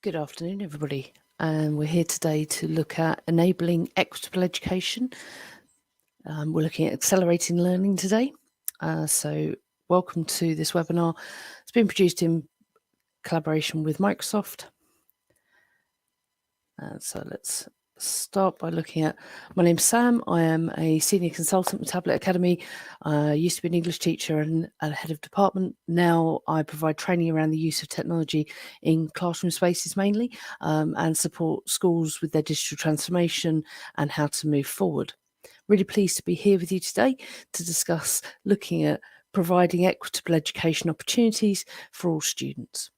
Good afternoon, everybody. And we're here today to look at enabling equitable education. We're looking at accelerating learning today. So welcome to this webinar. It's been produced in collaboration with Microsoft. So let's start by looking at, my name's Sam. I am a senior consultant with Tablet Academy. I used to be an English teacher and a head of department. Now I provide training around the use of technology in classroom spaces mainly, and support schools with their digital transformation and how to move forward. Really pleased to be here with you today to discuss looking at providing equitable education opportunities for all students.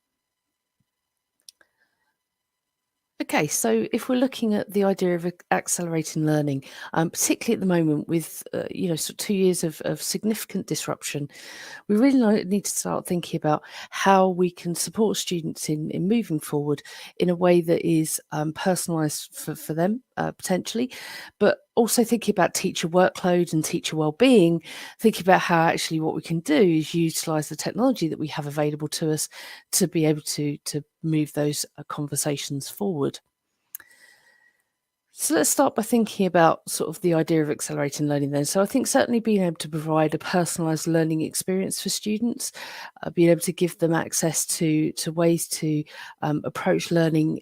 Okay, so if we're looking at the idea of accelerating learning, particularly at the moment with, sort of 2 years of significant disruption, we really need to start thinking about how we can support students in moving forward in a way that is personalised for them, potentially, but also thinking about teacher workload and teacher well-being, thinking about how actually what we can do is utilise the technology that we have available to us to be able to move those conversations forward. So let's start by thinking about sort of the idea of accelerating learning then. So I think certainly being able to provide a personalised learning experience for students, being able to give them access to ways to approach learning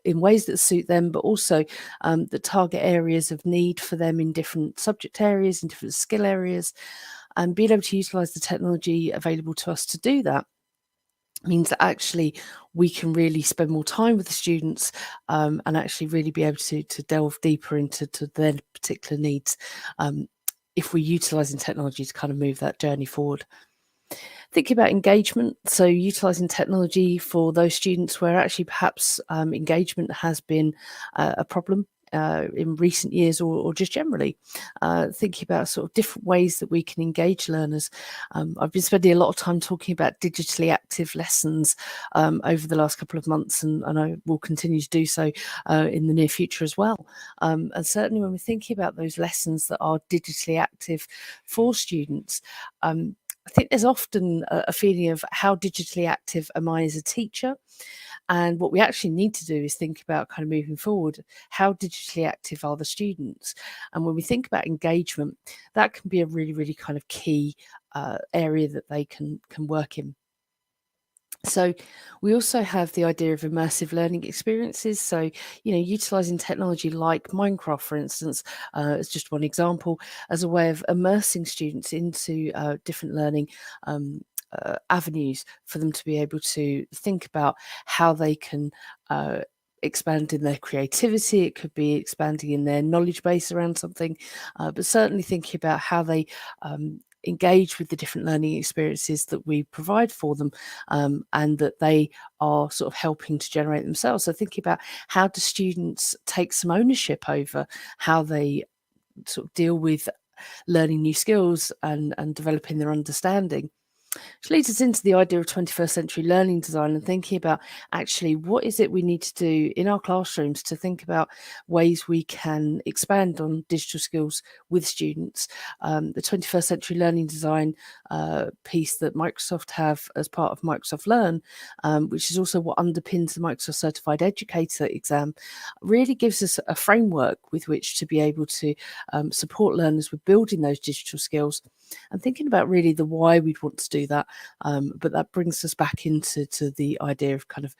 in ways that suit them, but also that target areas of need for them in different subject areas and different skill areas, and being able to utilise the technology available to us to do that means that actually we can really spend more time with the students, and actually really be able to delve deeper into their particular needs, if we're utilising technology to kind of move that journey forward. Thinking about engagement, so utilising technology for those students where actually perhaps engagement has been a problem in recent years, or just generally, thinking about sort of different ways that we can engage learners. I've been spending a lot of time talking about digitally active lessons over the last couple of months, and I will continue to do so in the near future as well. And certainly when we're thinking about those lessons that are digitally active for students, I think there's often a feeling of how digitally active am I as a teacher? And what we actually need to do is think about kind of moving forward, how digitally active are the students? And when we think about engagement, that can be a really, really kind of key area that they can work in. So we also have the idea of immersive learning experiences. So, utilising technology like Minecraft, for instance, as just one example, as a way of immersing students into different learning avenues for them to be able to think about how they can expand in their creativity. It could be expanding in their knowledge base around something, but certainly thinking about how they engage with the different learning experiences that we provide for them, and that they are sort of helping to generate themselves. So thinking about how do students take some ownership over how they sort of deal with learning new skills and developing their understanding. Which leads us into the idea of 21st century learning design and thinking about actually what is it we need to do in our classrooms to think about ways we can expand on digital skills with students. The 21st century learning design piece that Microsoft have as part of Microsoft Learn, which is also what underpins the Microsoft Certified Educator exam, really gives us a framework with which to be able to support learners with building those digital skills and thinking about really the why we'd want to do that. But that brings us back into the idea of kind of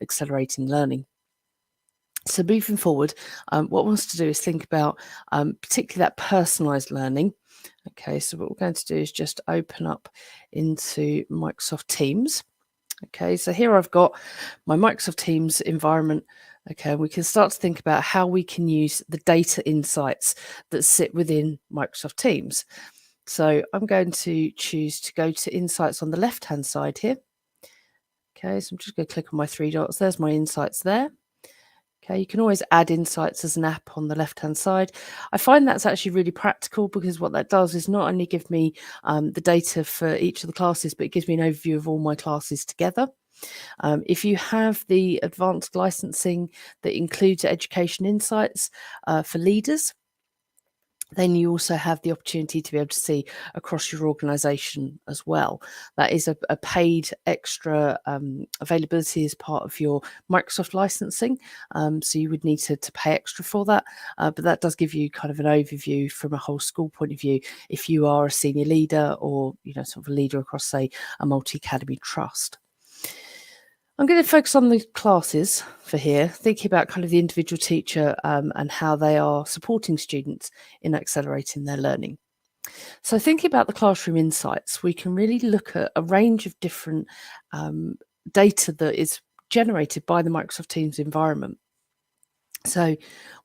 accelerating learning. So moving forward, what I want us to do is think about particularly that personalised learning. Okay, so what we're going to do is just open up into Microsoft Teams. Okay, so here I've got my Microsoft Teams environment. Okay, we can start to think about how we can use the data insights that sit within Microsoft Teams. So I'm going to choose to go to Insights on the left-hand side here. Okay, so I'm just going to click on my three dots. There's my insights there. Okay, you can always add insights as an app on the left-hand side. I find that's actually really practical because what that does is not only give me the data for each of the classes, but it gives me an overview of all my classes together. If you have the advanced licensing that includes education insights for leaders, then you also have the opportunity to be able to see across your organisation as well. That is a paid extra availability as part of your Microsoft licensing. So you would need to pay extra for that. But that does give you kind of an overview from a whole school point of view if you are a senior leader or, sort of a leader across, say, a multi-academy trust. I'm going to focus on the classes for here, thinking about kind of the individual teacher and how they are supporting students in accelerating their learning. So thinking about the classroom insights, we can really look at a range of different data that is generated by the Microsoft Teams environment. So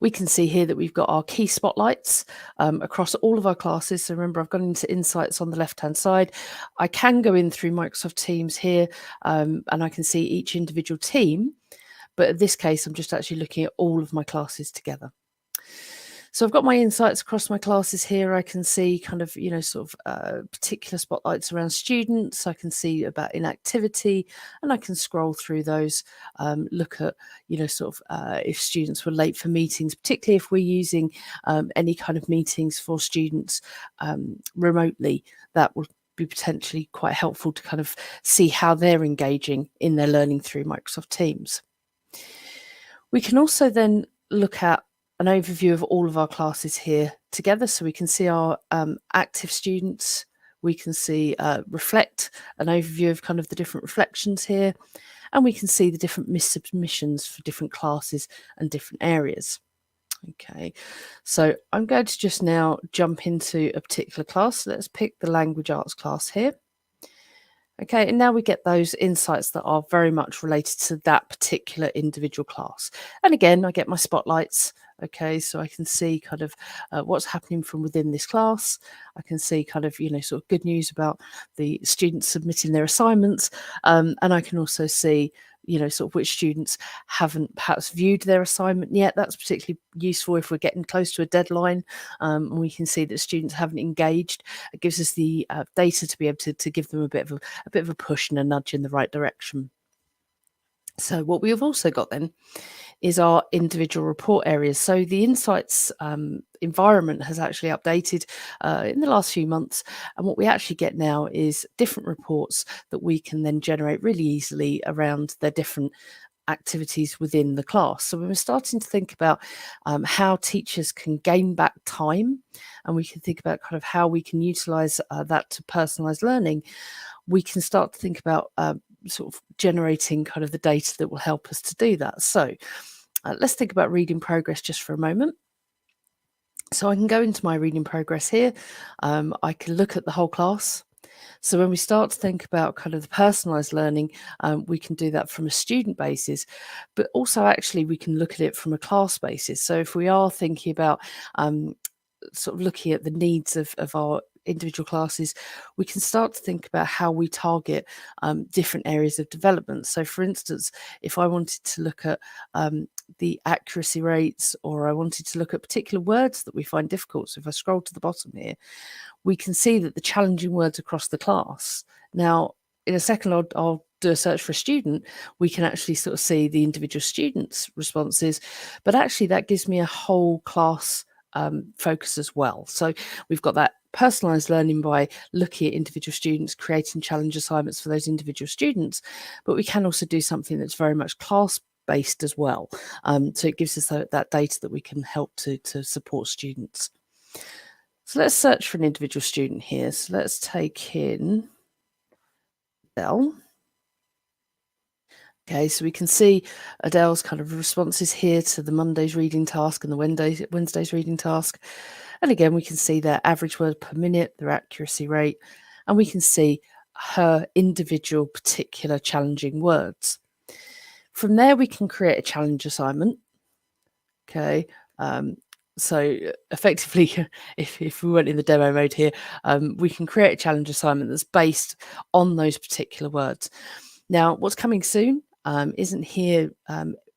we can see here that we've got our key spotlights across all of our classes. So remember, I've gone into insights on the left-hand side. I can go in through Microsoft Teams here and I can see each individual team. But in this case, I'm just actually looking at all of my classes together. So I've got my insights across my classes here. I can see kind of, sort of particular spotlights around students. I can see about inactivity and I can scroll through those, look at, sort of if students were late for meetings, particularly if we're using any kind of meetings for students remotely, that will be potentially quite helpful to kind of see how they're engaging in their learning through Microsoft Teams. We can also then look at an overview of all of our classes here together. So we can see our active students, we can see reflect, an overview of kind of the different reflections here, and we can see the different missubmissions for different classes and different areas. Okay, so I'm going to just now jump into a particular class. Let's pick the language arts class here. Okay, and now we get those insights that are very much related to that particular individual class. And again, I get my spotlights. Okay, so I can see kind of what's happening from within this class. I can see kind of, sort of good news about the students submitting their assignments. And I can also see, sort of which students haven't perhaps viewed their assignment yet. That's particularly useful if we're getting close to a deadline and we can see that students haven't engaged. It gives us the data to be able to give them a bit of a push and a nudge in the right direction. So what we have also got then is our individual report areas. So the insights environment has actually updated in the last few months. And what we actually get now is different reports that we can then generate really easily around their different activities within the class. So when we're starting to think about how teachers can gain back time, and we can think about kind of how we can utilize that to personalize learning, we can start to think about sort of generating kind of the data that will help us to do that. So let's think about reading progress just for a moment. So I can go into my reading progress here. I can look at the whole class. So when we start to think about kind of the personalized learning, we can do that from a student basis, but also actually we can look at it from a class basis. So if we are thinking about sort of looking at the needs of our individual classes, we can start to think about how we target different areas of development. So for instance, if I wanted to look at the accuracy rates, or I wanted to look at particular words that we find difficult, so if I scroll to the bottom here, we can see that the challenging words across the class. Now, in a second, I'll do a search for a student. We can actually sort of see the individual students' responses, but actually that gives me a whole class focus as well. So we've got that personalized learning by looking at individual students, creating challenge assignments for those individual students, but we can also do something that's very much class-based as well. So it gives us that data that we can help to support students. So let's search for an individual student here. So let's take in Adele. Okay, so we can see Adele's kind of responses here to the Monday's reading task and the Wednesday's reading task. And again, we can see their average word per minute, their accuracy rate, and we can see her individual particular challenging words. From there, we can create a challenge assignment. Okay, so effectively, if we went in the demo mode here, we can create a challenge assignment that's based on those particular words. Now, what's coming soon isn't here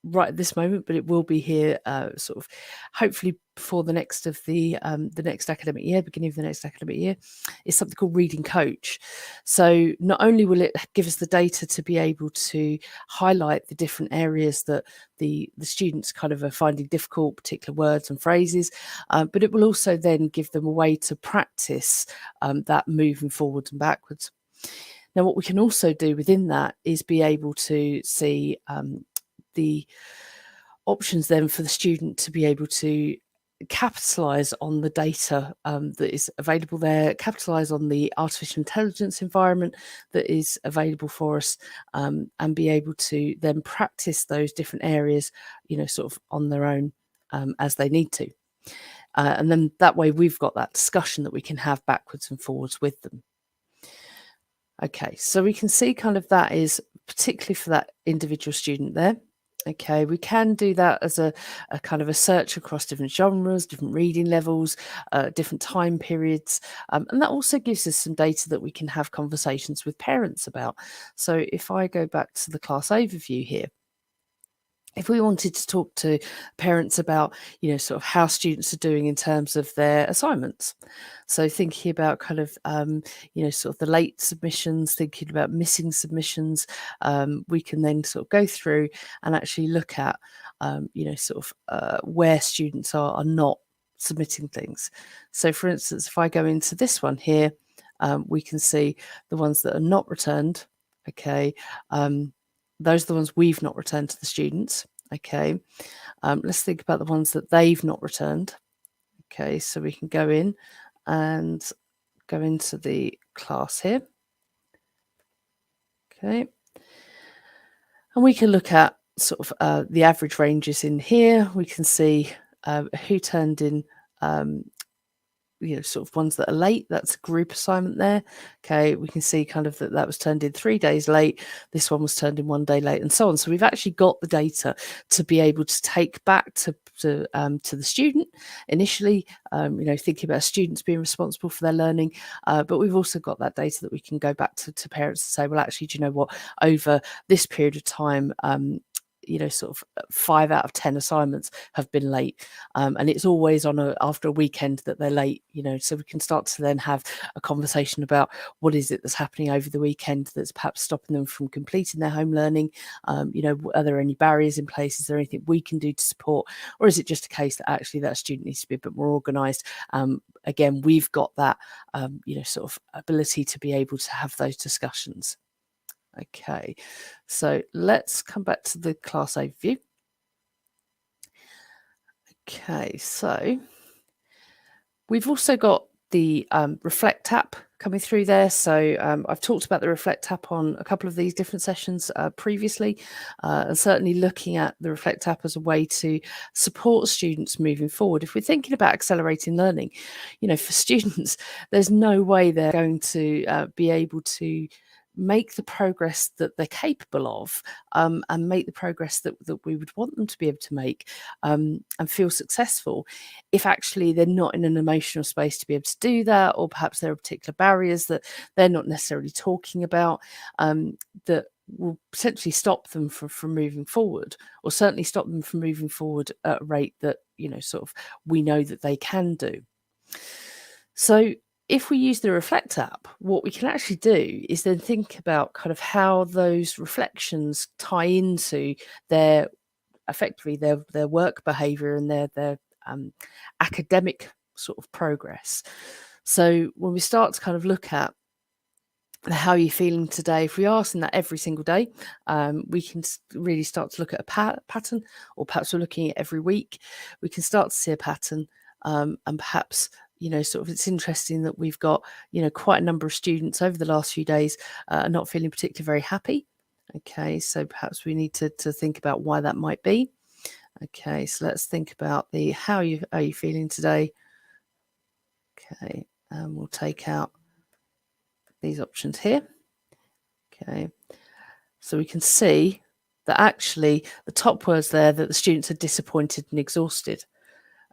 right at this moment, but it will be here sort of hopefully before the next of the next academic year, beginning of the next academic year, is something called Reading Coach. So not only will it give us the data to be able to highlight the different areas that the students kind of are finding difficult, particular words and phrases, but it will also then give them a way to practice that moving forwards and backwards. Now, what we can also do within that is be able to see the options then for the student to be able to capitalize on the data that is available there, capitalize on the artificial intelligence environment that is available for us, and be able to then practice those different areas, sort of on their own as they need to. And then that way we've got that discussion that we can have backwards and forwards with them. Okay, so we can see kind of that is particularly for that individual student there. Okay, we can do that as a kind of a search across different genres, different reading levels, different time periods. And that also gives us some data that we can have conversations with parents about. So if I go back to the class overview here, if we wanted to talk to parents about, sort of how students are doing in terms of their assignments. So thinking about kind of, sort of the late submissions, thinking about missing submissions, we can then sort of go through and actually look at, where students are not submitting things. So for instance, if I go into this one here, we can see the ones that are not returned. Okay. Those are the ones we've not returned to the students. Okay, let's think about the ones that they've not returned. Okay, so we can go in and go into the class here. Okay, and we can look at sort of the average ranges in here. We can see who turned in sort of ones that are late. That's a group assignment there. Okay, we can see kind of that was turned in 3 days late. This one was turned in 1 day late, and so on. So we've actually got the data to be able to take back to the student initially. Thinking about students being responsible for their learning, but we've also got that data that we can go back to parents and say, well, actually, do you know what? Over this period of time, sort of 5 out of 10 assignments have been late, and it's always after a weekend that they're late. So we can start to then have a conversation about what is it that's happening over the weekend that's perhaps stopping them from completing their home learning. Are there any barriers in place? Is there anything we can do to support, or is it just a case that actually that student needs to be a bit more organized? Again, we've got that sort of ability to be able to have those discussions. Okay, so let's come back to the class overview. Okay, so we've also got the Reflect app coming through there. So I've talked about the Reflect app on a couple of these different sessions previously, and certainly looking at the Reflect app as a way to support students moving forward. If we're thinking about accelerating learning, for students, there's no way they're going to be able to make the progress that they're capable of, and make the progress that we would want them to be able to make, and feel successful, if actually they're not in an emotional space to be able to do that, or perhaps there are particular barriers that they're not necessarily talking about, that will potentially stop them from moving forward, or certainly stop them from moving forward at a rate that sort of we know that they can do. So if we use the Reflect app, what we can actually do is then think about kind of how those reflections tie into their effectively their work behavior and their academic sort of progress. So when we start to kind of look at how you're feeling today, if we ask them that every single day, we can really start to look at a pattern, or perhaps we're looking at every week, we can start to see a pattern, and perhaps sort of it's interesting that we've got quite a number of students over the last few days are not feeling particularly very happy. Okay, so perhaps we need to think about why that might be. Okay, so let's think about how are you feeling today. Okay, and we'll take out these options here. Okay, so we can see that actually the top words there, that the students are disappointed and exhausted.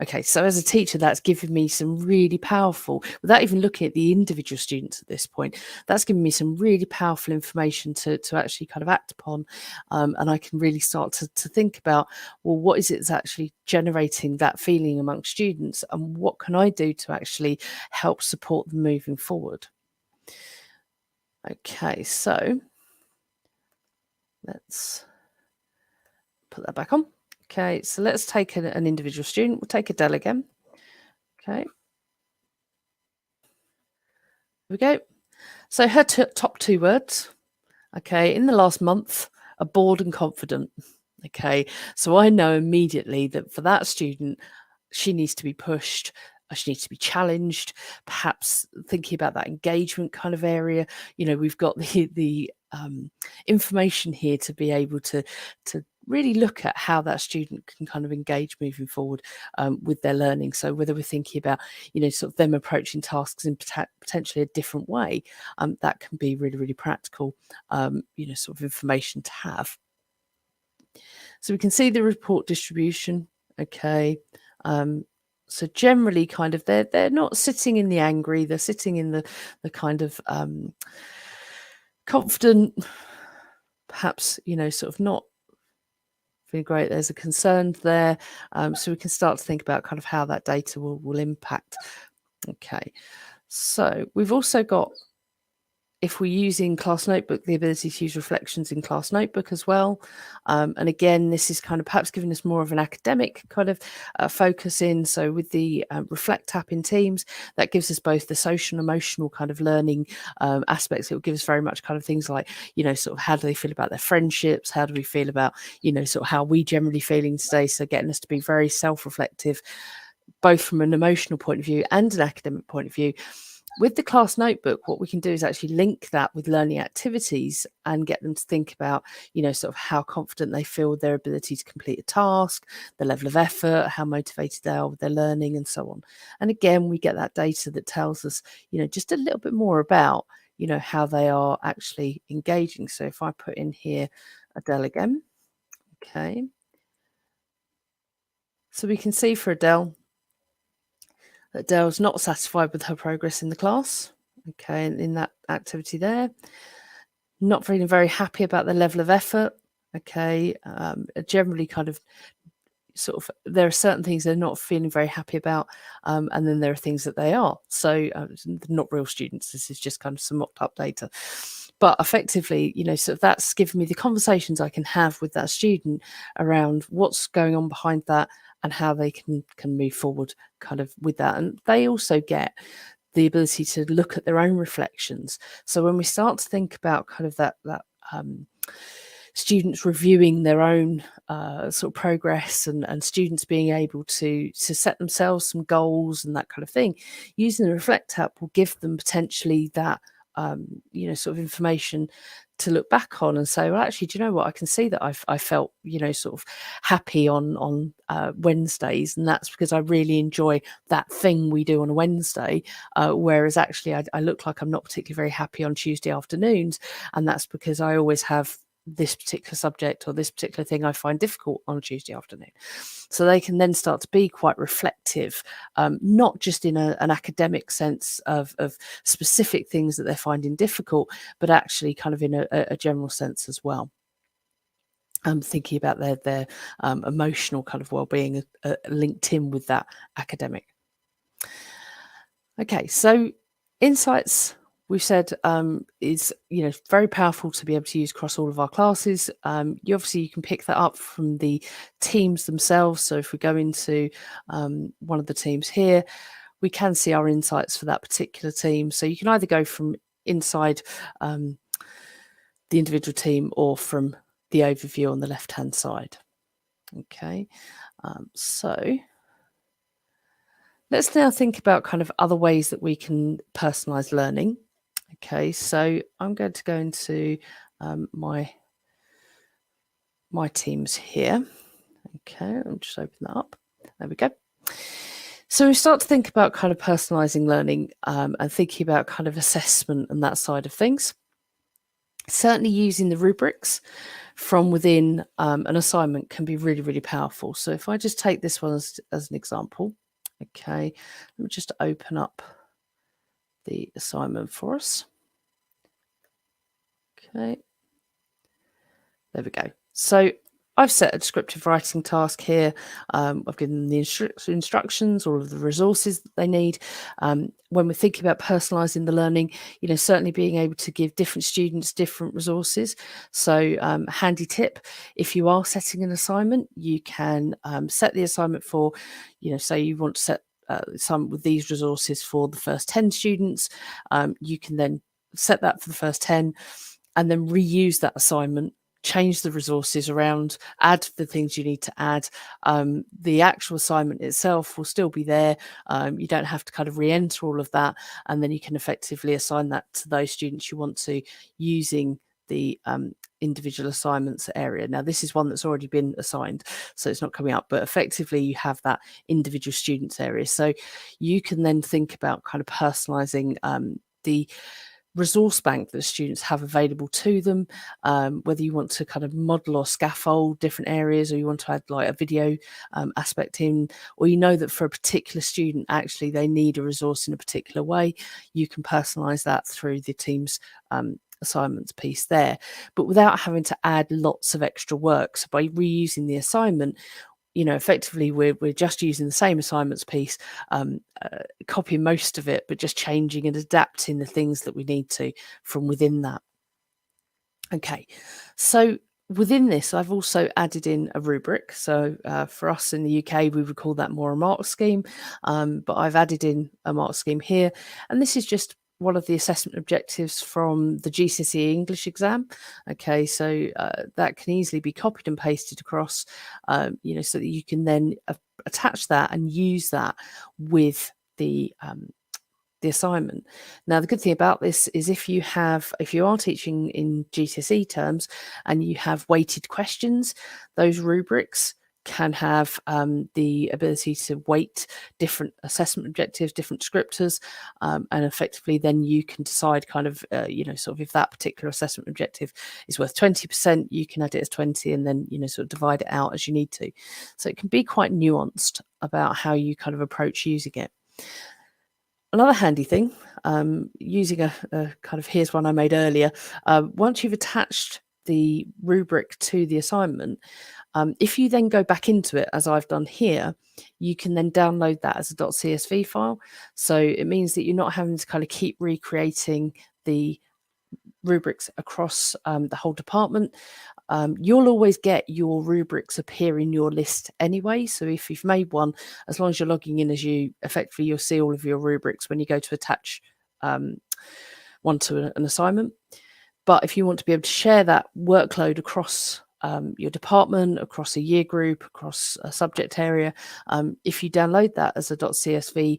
Okay, so as a teacher, that's given me some really powerful, without even looking at the individual students at this point, that's given me some really powerful information to actually kind of act upon. And I can really start to think about, well, what is it that's actually generating that feeling amongst students, and what can I do to actually help support them moving forward? Okay, so let's put that back on. Okay, so let's take an individual student. We'll take Adele again. Okay, here we go. So her top 2 words, okay, in the last month are bored and confident. Okay, so I know immediately that for that student, she needs to be pushed, she needs to be challenged, perhaps thinking about that engagement kind of area. You know, we've got the information here to be able to really look at how that student can kind of engage moving forward with their learning. So whether we're thinking about, you know, sort of them approaching tasks in potentially a different way, that can be really, really practical, you know, sort of information to have. So we can see the report distribution. Okay. So generally kind of they're not sitting in the angry, they're sitting in the kind of confident, perhaps, you know, sort of not feeling great. There's a concern there. So we can start to think about kind of how that data will impact. Okay. So we've also got, if we're using Class Notebook, the ability to use reflections in Class Notebook as well. And again, this is kind of perhaps giving us more of an academic kind of focus in. So with the Reflect app in Teams, that gives us both the social and emotional kind of learning aspects. It will give us very much kind of things like, you know, sort of how do they feel about their friendships? How do we feel about, you know, sort of how we generally feeling today? So getting us to be very self-reflective, both from an emotional point of view and an academic point of view. With the Class Notebook, what we can do is actually link that with learning activities and get them to think about, you know, sort of how confident they feel with their ability to complete a task, the level of effort, how motivated they are with their learning, and so on. And again, we get that data that tells us, you know, just a little bit more about, you know, how they are actually engaging. So if I put in here Adele again, okay. So we can see for Adele, that Dale's not satisfied with her progress in the class, okay, in that activity there. Not feeling very happy about the level of effort, okay, generally kind of sort of, there are certain things they're not feeling very happy about, and then there are things that they are. So not real students. This is just kind of some mocked up data. But effectively, you know, so that's given me the conversations I can have with that student around what's going on behind that and how they can move forward kind of with that. And they also get the ability to look at their own reflections. So when we start to think about kind of that students reviewing their own sort of progress, and students being able to set themselves some goals and that kind of thing, using the Reflect app will give them potentially that you know, sort of information to look back on and say, well, actually, do you know what? I can see that I felt, you know, sort of happy on Wednesdays, and that's because I really enjoy that thing we do on a Wednesday. Whereas actually, I look like I'm not particularly very happy on Tuesday afternoons, and that's because I always have this particular subject or this particular thing I find difficult on a Tuesday afternoon. So they can then start to be quite reflective, not just in an academic sense of specific things that they're finding difficult, but actually kind of in a general sense as well. Thinking about their emotional kind of well-being linked in with that academic. Okay, so insights, we've said, is, you know, very powerful to be able to use across all of our classes. You can pick that up from the teams themselves. So if we go into one of the teams here, we can see our insights for that particular team. So you can either go from inside the individual team or from the overview on the left-hand side. Okay, so let's now think about kind of other ways that we can personalize learning. Okay, so I'm going to go into my teams here. Okay, I'll just open that up. There we go. So we start to think about kind of personalizing learning and thinking about kind of assessment and that side of things. Certainly using the rubrics from within an assignment can be really, really powerful. So if I just take this one as an example, okay, let me just open up the assignment for us. Okay, there we go. So I've set a descriptive writing task here. I've given them the instructions, all of the resources that they need. When we're thinking about personalising the learning, certainly being able to give different students different resources. So handy tip, if you are setting an assignment, you can set the assignment for, say you want to set some with these resources for the first 10 students. You can then set that for the first 10 and then reuse that assignment, change the resources around, add the things you need to add. The actual assignment itself will still be there. You don't have to kind of re-enter all of that, and then you can effectively assign that to those students you want to, using the individual assignments area. Now, this is one that's already been assigned, so it's not coming up, but effectively you have that individual students area. So you can then think about kind of personalizing the resource bank that students have available to them, whether you want to kind of model or scaffold different areas, or you want to add like a video aspect in, or that for a particular student actually they need a resource in a particular way, you can personalize that through the team's assignments piece there, but without having to add lots of extra work. So by reusing the assignment, effectively we're just using the same assignments piece, copying most of it, but just changing and adapting the things that we need to from within that. Okay, so within this, I've also added in a rubric. So for us in the UK, we would call that more a mark scheme, but I've added in a mark scheme here, and this is just one of the assessment objectives from the GCSE English exam. Okay, so that can easily be copied and pasted across, so that you can then attach that and use that with the assignment. Now, the good thing about this is if you are teaching in GCSE terms and you have weighted questions, those rubrics can have the ability to weight different assessment objectives, different descriptors, and effectively then you can decide kind of, sort of if that particular assessment objective is worth 20%, you can add it as 20 and then, sort of divide it out as you need to. So it can be quite nuanced about how you kind of approach using it. Another handy thing, using a kind of, here's one I made earlier, once you've attached the rubric to the assignment, if you then go back into it, as I've done here, you can then download that as a .csv file. So it means that you're not having to kind of keep recreating the rubrics across the whole department. You'll always get your rubrics appear in your list anyway. So if you've made one, as long as you're logging in as you, effectively you'll see all of your rubrics when you go to attach one to an assignment. But if you want to be able to share that workload across your department, across a year group, across a subject area, if you download that as a .csv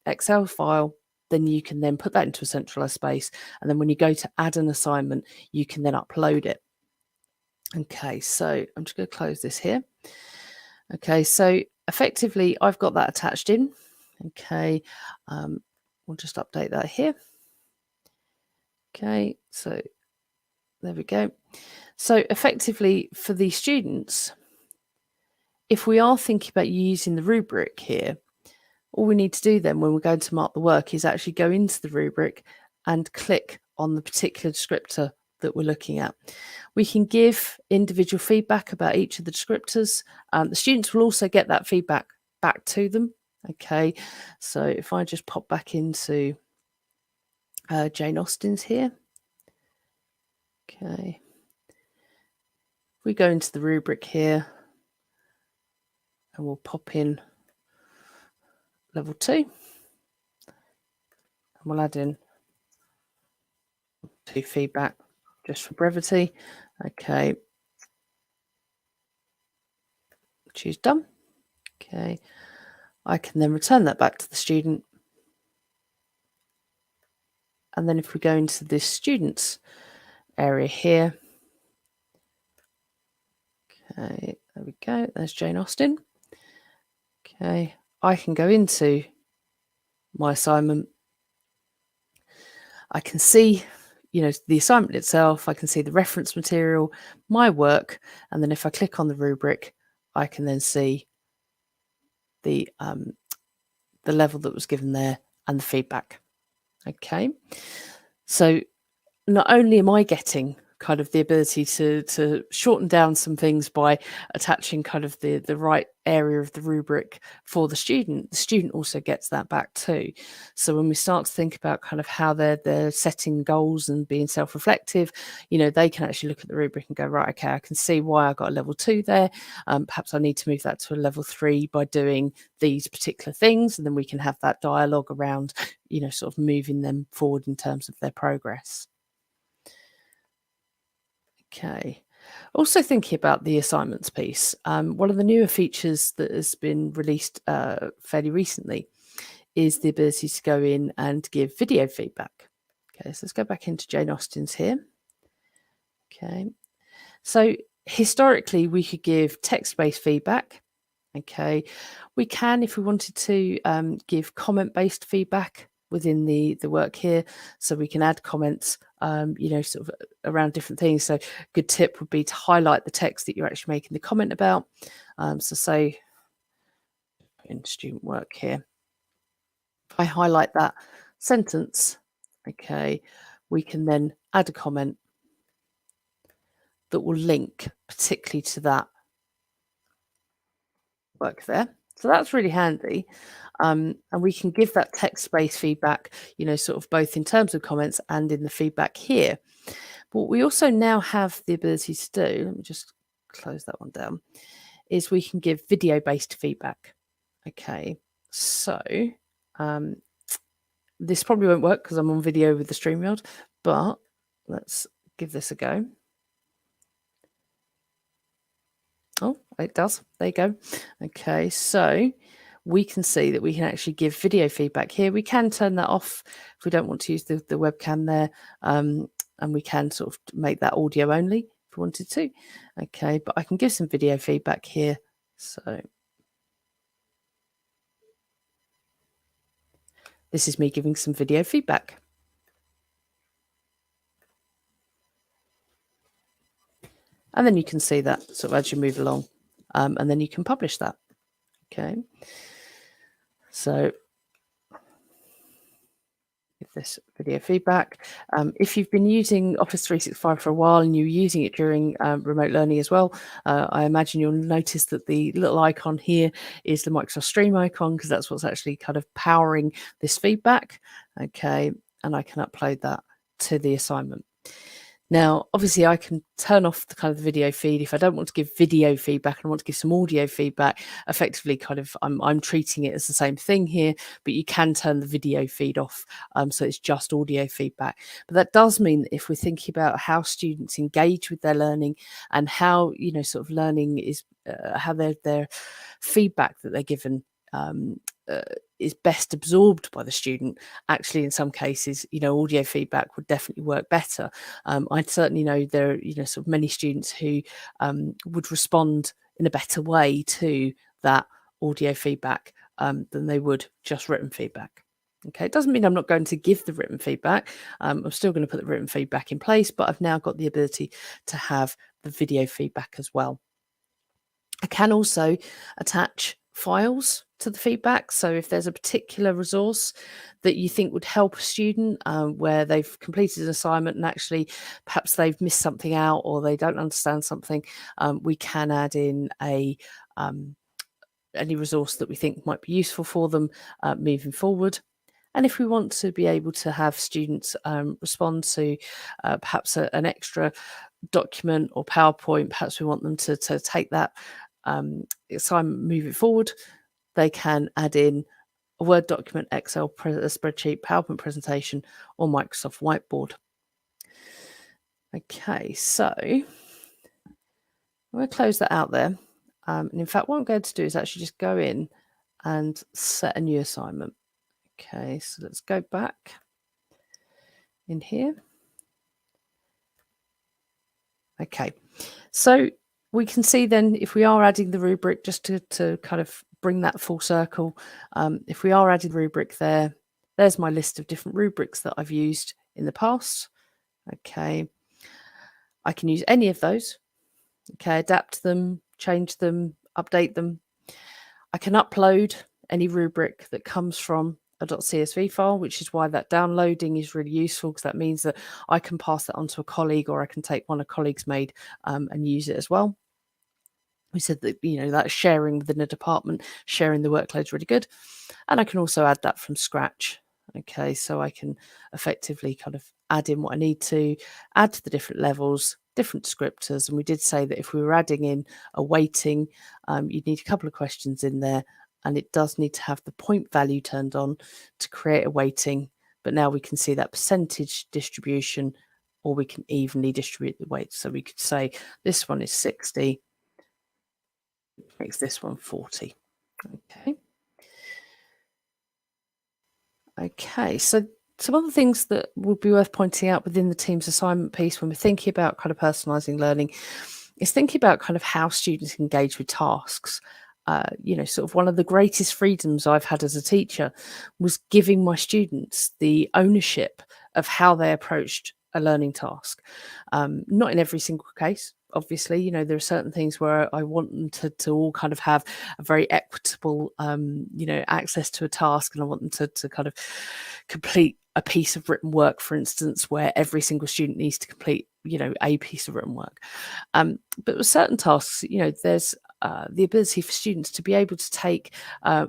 Excel file, then you can then put that into a centralized space. And then when you go to add an assignment, you can then upload it. Okay, so I'm just going to close this here. Okay, so effectively I've got that attached in. Okay, we'll just update that here. Okay, so there we go. So effectively for the students, if we are thinking about using the rubric here, all we need to do then when we're going to mark the work is actually go into the rubric and click on the particular descriptor that we're looking at. We can give individual feedback about each of the descriptors. The students will also get that feedback back to them. Okay, so if I just pop back into Jane Austen's here. Okay, we go into the rubric here and we'll pop in level 2 and we'll add in 2 feedback just for brevity. Okay, choose done. Okay, I can then return that back to the student. And then if we go into this students area here, okay, there we go, there's Jane Austen. Okay, I can go into my assignment. I can see, the assignment itself. I can see the reference material, my work, and then if I click on the rubric, I can then see the level that was given there and the feedback. Okay, so not only am I getting kind of the ability to shorten down some things by attaching kind of the right area of the rubric for the student also gets that back too. So when we start to think about kind of how they're setting goals and being self-reflective, they can actually look at the rubric and go, right, okay, I can see why I got a level 2 there. Perhaps I need to move that to a level 3 by doing these particular things, and then we can have that dialogue around sort of moving them forward in terms of their progress. Okay. Also thinking about the assignments piece, one of the newer features that has been released fairly recently is the ability to go in and give video feedback. Okay, so let's go back into Jane Austen's here. Okay, so historically we could give text-based feedback. Okay, we can, if we wanted to, give comment-based feedback within the work here, so we can add comments sort of around different things. So good tip would be to highlight the text that you're actually making the comment about. So say in student work here, if I highlight that sentence, okay, we can then add a comment that will link particularly to that work there. So that's really handy. And we can give that text-based feedback, sort of both in terms of comments and in the feedback here. But what we also now have the ability to do, let me just close that one down, is we can give video-based feedback. Okay, so this probably won't work because I'm on video with the StreamYard, but let's give this a go. Oh, it does. There you go. Okay, so we can see that we can actually give video feedback here. We can turn that off if we don't want to use the webcam there, and we can sort of make that audio only if we wanted to. Okay, but I can give some video feedback here. So this is me giving some video feedback. And then you can see that sort of as you move along, and then you can publish that. Okay, so give this video feedback. If you've been using Office 365 for a while and you're using it during remote learning as well, I imagine you'll notice that the little icon here is the Microsoft Stream icon, because that's what's actually kind of powering this feedback. Okay, and I can upload that to the assignment. Now, obviously, I can turn off the kind of the video feed if I don't want to give video feedback and I want to give some audio feedback. Effectively, kind of, I'm treating it as the same thing here, but you can turn the video feed off, so it's just audio feedback. But that does mean that if we're thinking about how students engage with their learning and how sort of learning is how their feedback that they're given is best absorbed by the student, actually in some cases audio feedback would definitely work better. I certainly know there are sort of many students who would respond in a better way to that audio feedback than they would just written feedback. Okay, it doesn't mean I'm not going to give the written feedback. I'm still going to put the written feedback in place, but I've now got the ability to have the video feedback as well. I can also attach files to the feedback. So if there's a particular resource that you think would help a student where they've completed an assignment and actually perhaps they've missed something out or they don't understand something, we can add in any resource that we think might be useful for them moving forward. And if we want to be able to have students respond to perhaps an extra document or PowerPoint, perhaps we want them to take that assignment, move it forward, they can add in a Word document, Excel spreadsheet, PowerPoint presentation, or Microsoft Whiteboard. Okay, so I'm going to close that out there. And in fact, what I'm going to do is actually just go in and set a new assignment. Okay, so let's go back in here. Okay, so we can see then if we are adding the rubric, just to kind of bring that full circle, if we are adding rubric there's my list of different rubrics that I've used in the past. Okay, I can use any of those. Okay, adapt them, change them, update them. I can upload any rubric that comes from a .csv file, which is why that downloading is really useful, because that means that I can pass that on to a colleague, or I can take one a colleague's made and use it as well. We said that, that sharing within a department, sharing the workload is really good. And I can also add that from scratch. Okay, so I can effectively kind of add in what I need to, add to the different levels, different descriptors. And we did say that if we were adding in a weighting, you'd need a couple of questions in there, and it does need to have the point value turned on to create a weighting. But now we can see that percentage distribution, or we can evenly distribute the weights. So we could say this one is 60, makes this one 40. Okay. Okay, so some other things that would be worth pointing out within the team's assignment piece when we're thinking about kind of personalising learning is thinking about kind of how students engage with tasks. Sort of one of the greatest freedoms I've had as a teacher was giving my students the ownership of how they approached a learning task. Not in every single case, obviously. There are certain things where I want them to all kind of have a very equitable, access to a task, and I want them to kind of complete a piece of written work, for instance, where every single student needs to complete, a piece of written work. But with certain tasks, there's the ability for students to be able to take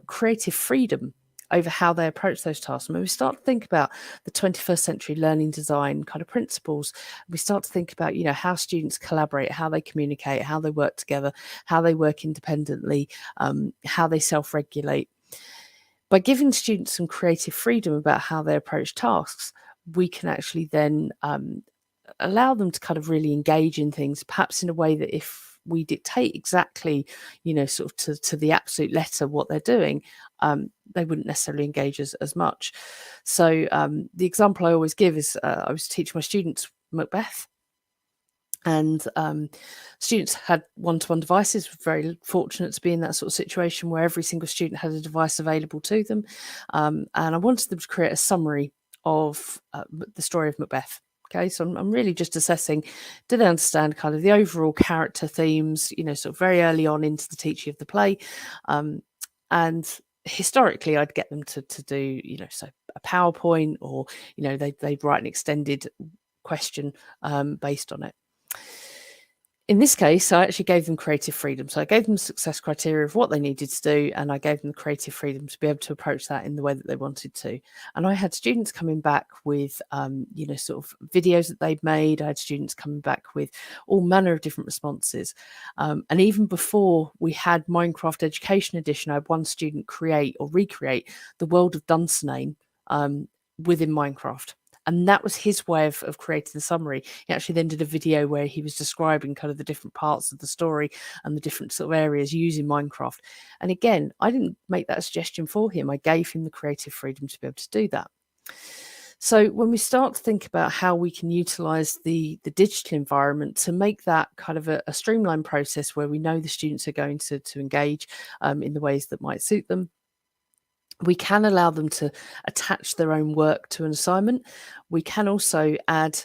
creative freedom over how they approach those tasks. And when we start to think about the 21st century learning design kind of principles, we start to think about, how students collaborate, how they communicate, how they work together, how they work independently, how they self-regulate. By giving students some creative freedom about how they approach tasks, we can actually then allow them to kind of really engage in things, perhaps in a way that if we dictate exactly, sort of to the absolute letter what they're doing, they wouldn't necessarily engage as much. So the example I always give is I was teaching my students Macbeth, and students had one-to-one devices. Very fortunate to be in that sort of situation where every single student had a device available to them, and I wanted them to create a summary of the story of Macbeth. Okay, so I'm really just assessing, do they understand kind of the overall character themes, sort of very early on into the teaching of the play. And historically, I'd get them to do, so a PowerPoint, or, they'd write an extended question based on it. In this case, I actually gave them creative freedom. So I gave them success criteria of what they needed to do, and I gave them the creative freedom to be able to approach that in the way that they wanted to. And I had students coming back with, sort of videos that they'd made. I had students coming back with all manner of different responses. And even before we had Minecraft Education Edition, I had one student create or recreate the world of Dunsinane within Minecraft. And that was his way of creating the summary. He actually then did a video where he was describing kind of the different parts of the story and the different sort of areas using Minecraft. And again, I didn't make that suggestion for him. I gave him the creative freedom to be able to do that. So when we start to think about how we can utilize the digital environment to make that kind of a streamlined process where we know the students are going to engage in the ways that might suit them, we can allow them to attach their own work to an assignment. We can also add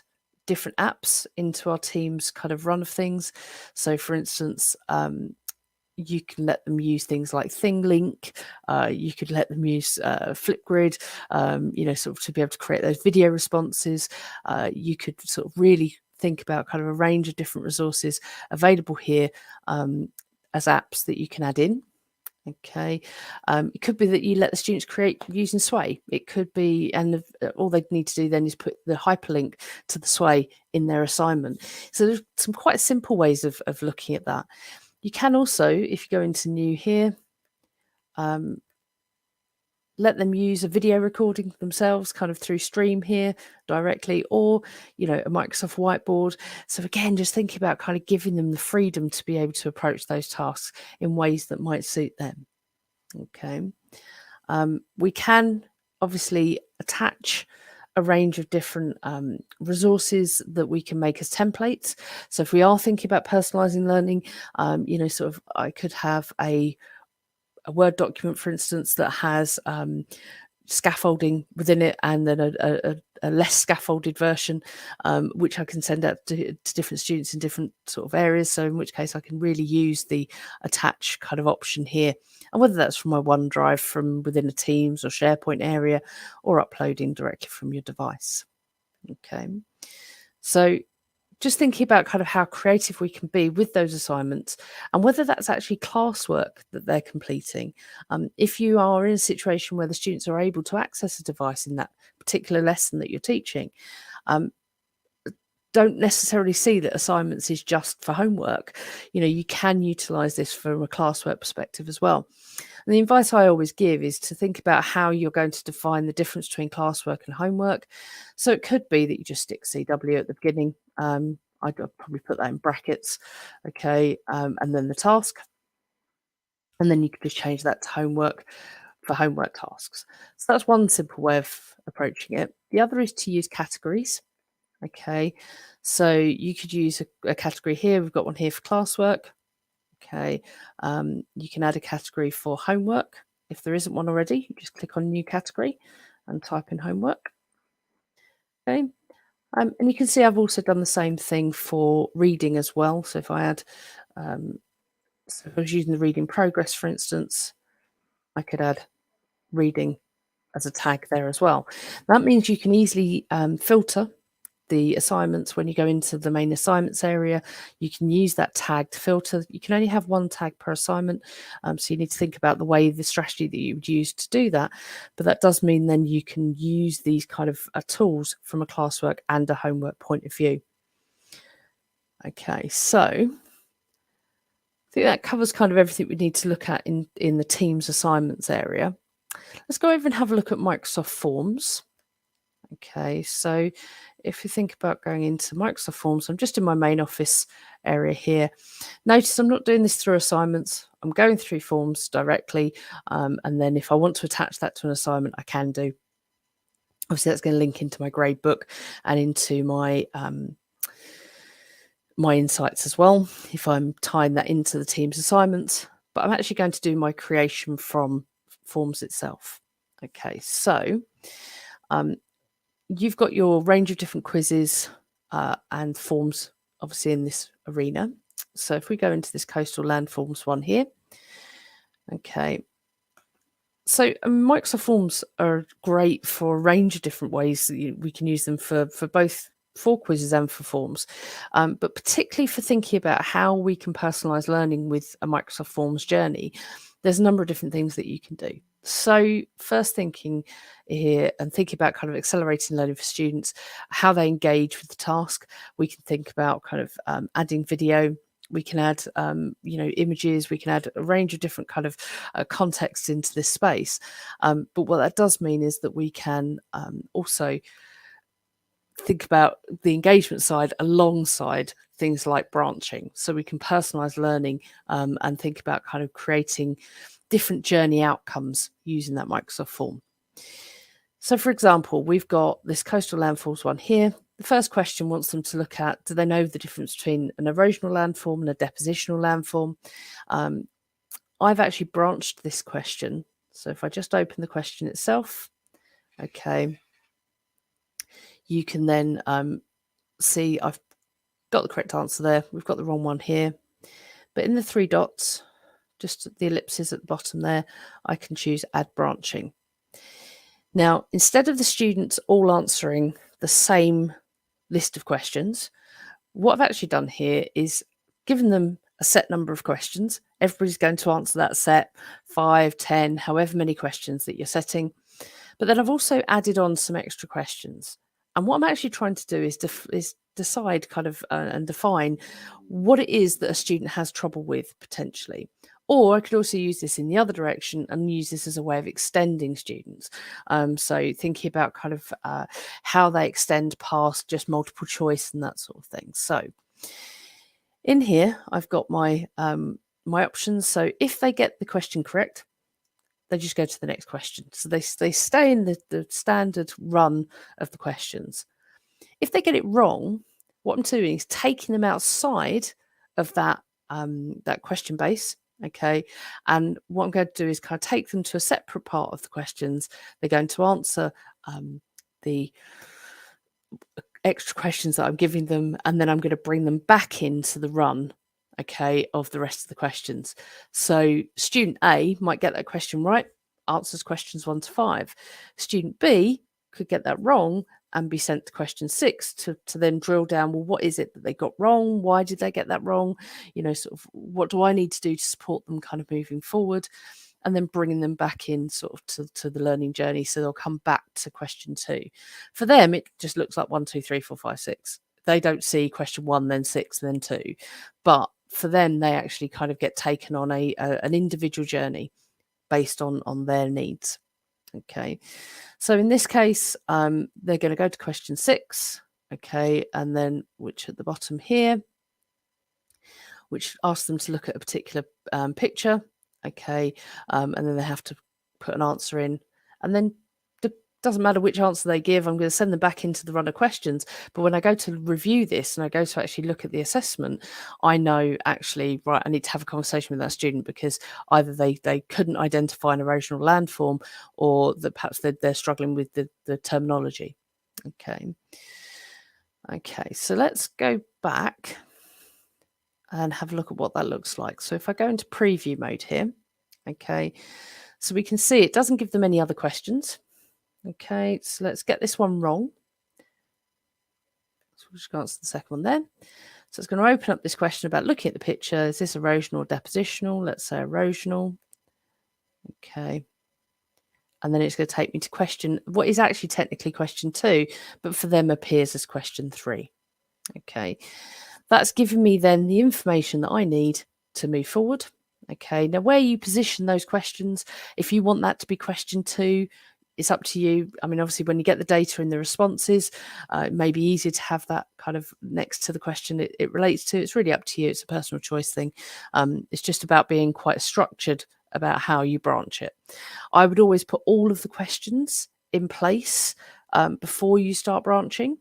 different apps into our team's kind of run of things. So, for instance, you can let them use things like ThingLink. You could let them use Flipgrid, sort of to be able to create those video responses. You could sort of really think about kind of a range of different resources available here as apps that you can add in. Okay, it could be that you let the students create using Sway. It could be, and all they need to do then is put the hyperlink to the Sway in their assignment. So there's some quite simple ways of looking at that. You can also, if you go into new here, let them use a video recording themselves kind of through Stream here directly, or, a Microsoft whiteboard. So again, just thinking about kind of giving them the freedom to be able to approach those tasks in ways that might suit them. Okay. We can obviously attach a range of different resources that we can make as templates. So if we are thinking about personalizing learning, sort of I could have a Word document, for instance, that has scaffolding within it, and then less scaffolded version, which I can send out to different students in different sort of areas. So in which case I can really use the attach kind of option here. And whether that's from my OneDrive from within a Teams or SharePoint area, or uploading directly from your device. Okay. So just thinking about kind of how creative we can be with those assignments and whether that's actually classwork that they're completing. If you are in a situation where the students are able to access a device in that particular lesson that you're teaching, don't necessarily see that assignments is just for homework. You can utilize this from a classwork perspective as well. And the advice I always give is to think about how you're going to define the difference between classwork and homework. So it could be that you just stick CW at the beginning. I'd probably put that in brackets, okay, and then the task. And then you could just change that to homework for homework tasks. So that's one simple way of approaching it. The other is to use categories. Okay, so you could use a category here. We've got one here for classwork. Okay, you can add a category for homework. If there isn't one already, you just click on new category and type in homework. Okay, and you can see I've also done the same thing for reading as well. So if I add, so if I was using the reading progress, for instance, I could add reading as a tag there as well. That means you can easily filter the assignments. When you go into the main assignments area, you can use that tag to filter. You can only have one tag per assignment, so you need to think about the strategy that you would use to do that. But that does mean then you can use these kind of tools from a classwork and a homework point of view. Okay, so I think that covers kind of everything we need to look at in the Teams assignments area. Let's go over and have a look at Microsoft Forms. Okay, so if you think about going into Microsoft Forms, I'm just in my main office area here. Notice I'm not doing this through assignments. I'm going through Forms directly. And then if I want to attach that to an assignment, I can do. Obviously, that's going to link into my grade book and into my my insights as well, if I'm tying that into the Teams assignments. But I'm actually going to do my creation from Forms itself. Okay, so you've got your range of different quizzes and forms, obviously, in this arena. So if we go into this coastal land forms one here, okay. So Microsoft Forms are great for a range of different ways. We can use them for both for quizzes and for forms, but particularly for thinking about how we can personalize learning with a Microsoft Forms journey. There's a number of different things that you can do. So first thinking here and thinking about kind of accelerating learning for students, how they engage with the task. We can think about kind of adding video. We can add, images. We can add a range of different kind of contexts into this space. But what that does mean is that we can also think about the engagement side alongside things like branching. So we can personalize learning and think about kind of creating different journey outcomes using that Microsoft form. So for example, we've got this coastal landforms one here. The first question wants them to look at, do they know the difference between an erosional landform and a depositional landform? I've actually branched this question. So if I just open the question itself, okay, you can then see I've got the correct answer there. We've got the wrong one here. But in the three dots, just the ellipses at the bottom there, I can choose add branching. Now, instead of the students all answering the same list of questions, what I've actually done here is given them a set number of questions. Everybody's going to answer that set, 5, 10, however many questions that you're setting. But then I've also added on some extra questions. And what I'm actually trying to do is decide kind of and define what it is that a student has trouble with potentially. Or I could also use this in the other direction and use this as a way of extending students. So thinking about kind of how they extend past just multiple choice and that sort of thing. So in here, I've got my my options. So if they get the question correct, they just go to the next question. So they stay in the standard run of the questions. If they get it wrong, what I'm doing is taking them outside of that that question base. Okay, and what I'm going to do is kind of take them to a separate part of the questions. They're going to answer the extra questions that I'm giving them, and then I'm going to bring them back into the run, okay, of the rest of the questions. So student A might get that question right, answers questions 1 to 5. Student B could get that wrong and be sent to question 6 to then drill down, well, what is it that they got wrong? Why did they get that wrong? Sort of what do I need to do to support them kind of moving forward? And then bringing them back in sort of to the learning journey. So they'll come back to question 2. For them, it just looks like 1, 2, 3, 4, 5, 6. They don't see question 1, then 6, then 2. But for them, they actually kind of get taken on an individual journey based on their needs. Okay. So in this case, they're going to go to question 6. Okay. And then which at the bottom here, which asks them to look at a particular picture. Okay. And then they have to put an answer in. And then it doesn't matter which answer they give, I'm going to send them back into the run of questions. But when I go to review this and I go to actually look at the assessment, I know actually, right, I need to have a conversation with that student because either they couldn't identify an erosional landform or that perhaps they're struggling with the terminology. Okay. Okay, so let's go back and have a look at what that looks like. So if I go into preview mode here, okay, so we can see it doesn't give them any other questions. Okay, so let's get this one wrong. So we'll just answer the second one there. So it's going to open up this question about looking at the picture. Is this erosional or depositional? Let's say erosional. Okay. And then it's going to take me to question what is actually technically question 2, but for them appears as question 3. Okay. That's given me then the information that I need to move forward. Okay. Now, where you position those questions, if you want that to be question 2, it's up to you. I mean, obviously, when you get the data and the responses, it may be easier to have that kind of next to the question it relates to. It's really up to you. It's a personal choice thing. It's just about being quite structured about how you branch it. I would always put all of the questions in place before you start branching.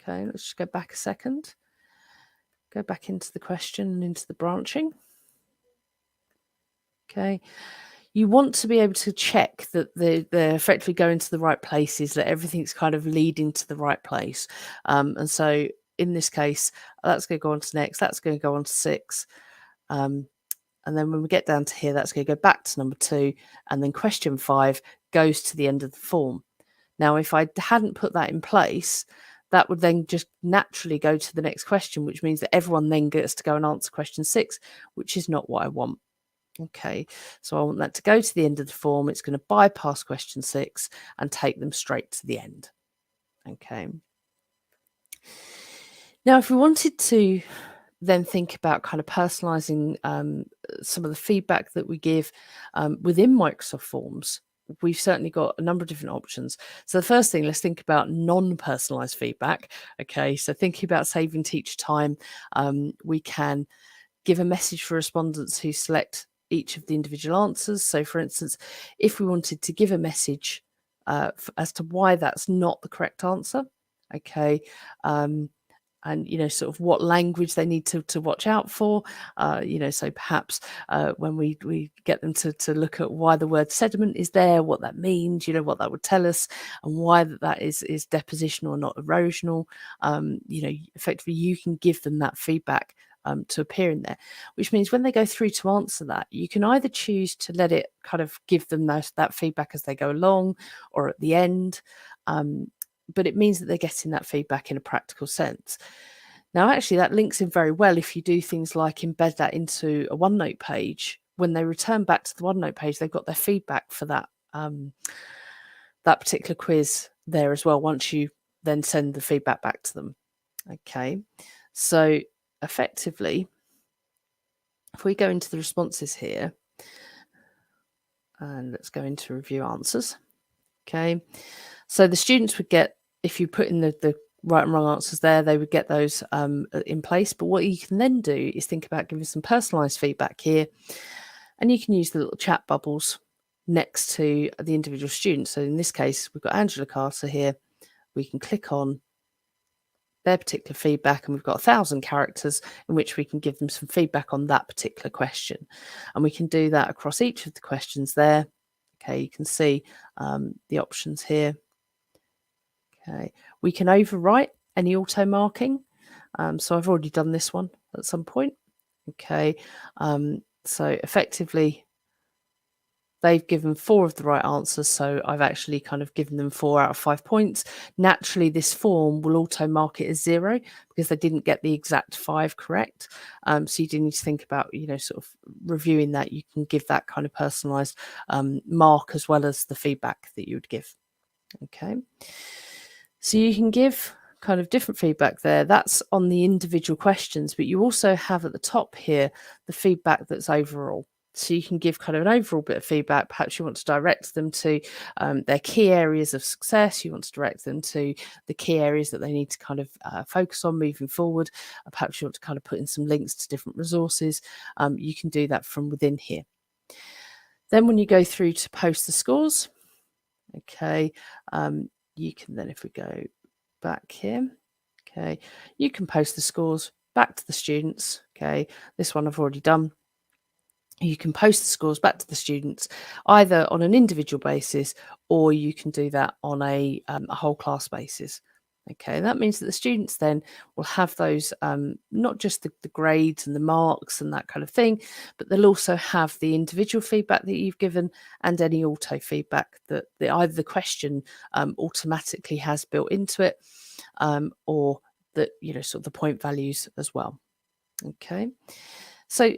Okay, let's just go back a second. Go back into the question and into the branching. Okay. You want to be able to check that they're effectively going to the right places, that everything's kind of leading to the right place. And so in this case, that's going to go on to next, that's going to go on to 6. And then when we get down to here, that's going to go back to number 2. And then question 5 goes to the end of the form. Now, if I hadn't put that in place, that would then just naturally go to the next question, which means that everyone then gets to go and answer question 6, which is not what I want. Okay, so I want that to go to the end of the form. It's going to bypass question 6 and take them straight to the end. Okay. Now, if we wanted to then think about kind of personalizing some of the feedback that we give within Microsoft Forms, we've certainly got a number of different options. So the first thing, let's think about non-personalized feedback. Okay, so thinking about saving teacher time, we can give a message for respondents who select each of the individual answers. So for instance, if we wanted to give a message as to why that's not the correct answer, okay, and sort of what language they need to watch out for, so perhaps when we get them to look at why the word sediment is there, what that means, what that would tell us, and why that is depositional or not erosional. Effectively you can give them that feedback to appear in there, which means when they go through to answer that, you can either choose to let it kind of give them that feedback as they go along or at the end. But it means that they're getting that feedback in a practical sense. Now, actually, that links in very well if you do things like embed that into a OneNote page. When they return back to the OneNote page, they've got their feedback for that particular quiz there as well, once you then send the feedback back to them. Okay, so effectively, if we go into the responses here, and let's go into review answers. Okay, so the students would get, if you put in the right and wrong answers there, they would get those in place. But what you can then do is think about giving some personalized feedback here, and you can use the little chat bubbles next to the individual student. So in this case, we've got Angela Carter here. We can click on their particular feedback, and we've got 1,000 characters in which we can give them some feedback on that particular question. And we can do that across each of the questions there. Okay, you can see the options here. Okay, we can overwrite any auto marking. So I've already done this one at some point. Okay, so effectively they've given 4 of the right answers, so I've actually kind of given them 4 out of 5 points. Naturally, this form will auto mark it as 0 because they didn't get the exact 5 correct. So you do need to think about, sort of reviewing that. You can give that kind of personalised mark as well as the feedback that you would give. Okay. So you can give kind of different feedback there. That's on the individual questions, but you also have at the top here the feedback that's overall. So you can give kind of an overall bit of feedback. Perhaps you want to direct them to their key areas of success. You want to direct them to the key areas that they need to kind of focus on moving forward. Perhaps you want to kind of put in some links to different resources. You can do that from within here. Then when you go through to post the scores, okay, you can then, if we go back here, okay, you can post the scores back to the students. Okay, this one I've already done. You can post the scores back to the students either on an individual basis, or you can do that on a whole class basis. Okay, that means that the students then will have those, not just the grades and the marks and that kind of thing, but they'll also have the individual feedback that you've given and any auto feedback that either the question automatically has built into it, or that, sort of the point values as well. Okay, so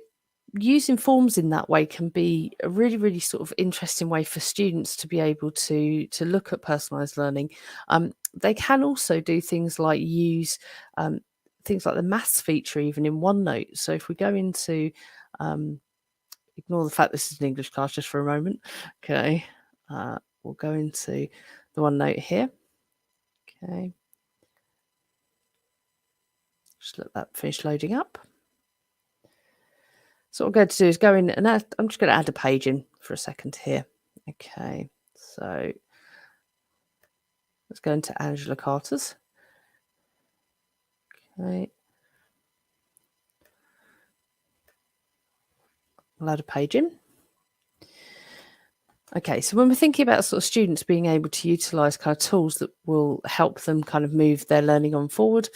using forms in that way can be a really, really sort of interesting way for students to be able to look at personalized learning. They can also do things like use things like the maths feature even in OneNote. So if we go into ignore the fact this is an English class just for a moment. Okay, we'll go into the OneNote here. Okay, just let that finish loading up. So what I'm going to do is go in and I'm just going to add a page in for a second here. Okay, so let's go into Angela Carter's. Okay, I'll add a page in. Okay, so when we're thinking about sort of students being able to utilise kind of tools that will help them kind of move their learning on forward,